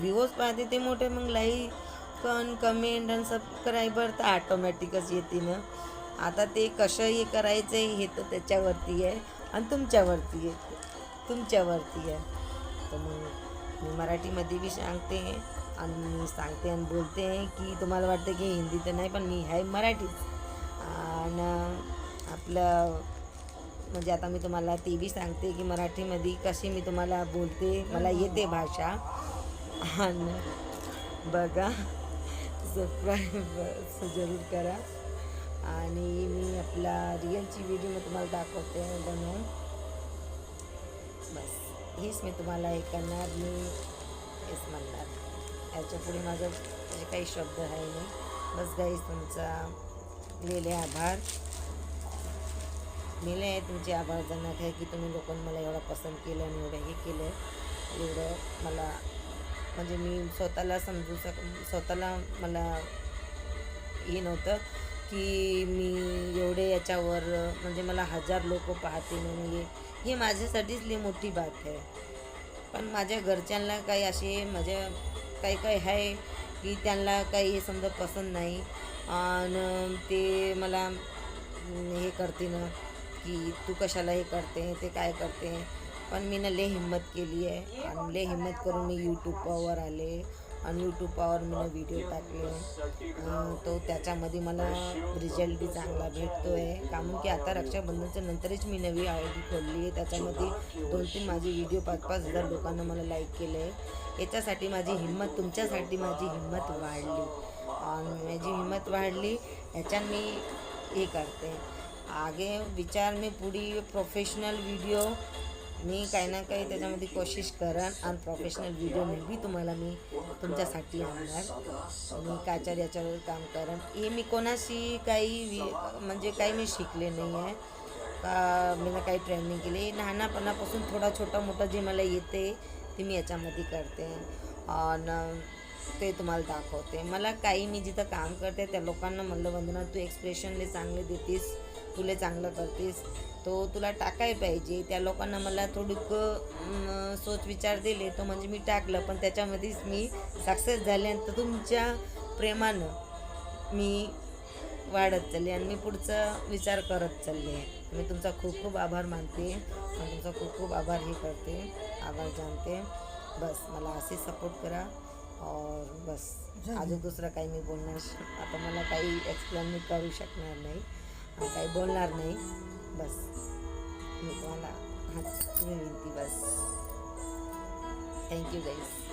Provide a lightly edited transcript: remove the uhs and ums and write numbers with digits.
Views पाहते ते मोठे, मग लाईक पण कमेंट आणि सबस्क्रायबर तर ऑटोमॅटिकच येते ना. आता ते कसं हे करायचं आहे हे तर त्याच्यावरती आहे आणि तुमच्यावरती आहे. तर मग मी मराठीमध्ये बी सांगते आणि मी सांगते आणि बोलते की तुम्हाला वाटतं की हिंदी तर नाही, पण मी आहे मराठीच. आणि आपलं म्हणजे आता मी तुम्हाला ते बी सांगते की मराठीमध्ये कशी मी तुम्हाला बोलते, मला येते भाषा. आणि बघा, सबस्क्राईब जरूर करा. आणि मी आपला रिअलची व्हिडिओ मी तुम्हाला दाखवते बनवून. बस हेच मी तुम्हाला हे करणार, मी हेच म्हणणार. याच्या पुढे माझं जे काही शब्द आहे नाही. बस गाईस, तुमचा लिहिले आभार. मिले आहे तुमचे आभारजनक आहे की तुम्ही लोकांनी मला एवढं पसंत केलं आणि एवढं हे केलं. एवढं मला म्हणजे मी स्वतःला मला हे नव्हतं की मी एवढे याच्यावर म्हणजे मला 1000 लोक पाहते म्हणून हे माझ्यासाठीच लई मोठी बात आहे. पण माझ्या घरच्यांना काही असे माझ्या काही काही आहे की त्यांना काही हे समजा पसंत नाही. आणि ते मला हे करते ना की तू कशाला हे करते, ते काय करते. पण मी ना लय हिंमत केली आहे आणि लय हिंमत करून मी यूट्यूबवर आले आणि यूट्यूबवर मी व्हिडिओ टाकले. तो त्याच्यामध्ये मला रिझल्ट बी चांगला भेटतो आहे. कारण की आता रक्षाबंधनच्या नंतरच मी नवी आय डी खोलली आहे. त्याच्यामध्ये 2-3 माझे व्हिडिओ 5-5 हजार लोकांना मला लाईक केलं आहे. याच्यासाठी माझी हिंमत, तुमच्यासाठी माझी हिंमत वाढली आणि माझी हिंमत वाढली ह्याच्यात मी हे करते. आगे विचार मी पुढे प्रोफेशनल व्हिडिओ मी काही ना काही त्याच्यामध्ये कोशिश करेन आणि प्रोफेशनल व्हिडिओ बी तुम्हाला मी तुमच्यासाठी आणणार. मी कायच्या याच्यावर काम करेन. हे मी कोणाशी काही म्हणजे काही मी शिकले नाही आहे का मी ना काही ट्रेनिंग केली. लहानपणापासून थोडा छोटा मोठा जे मला येते ते मी याच्यामध्ये करते आणि ते तुम्हाला दाखवते. मला काही मी जिथं काम करते त्या लोकांना म्हणलं, वंदना तू एक्सप्रेशनले चांगले देतेस, तुला चांगलं करतेस, तो तुला टाकाय पाहिजे. त्या लोकांना मला थोडीक सोच विचार दिले तो म्हणजे मी टाकलं. पण त्याच्यामध्येच मी सक्सेस झाले आणि तर तुमच्या प्रेमानं मी वाढत चालले आणि मी पुढचा विचार करत चालले. मी तुमचा खूप खूप आभार मानते आणि तुमचा खूप खूप आभार हे करते, आभार जाणते. बस मला असे सपोर्ट करा और बस. अजून दुसरं काही मी बोलणार आता मला काही एक्सप्लेन मी करू शकणार नाही, काही बोलणार नाही. बस मी तुम्हाला हात विनंती. बस थँक्यू गाईज.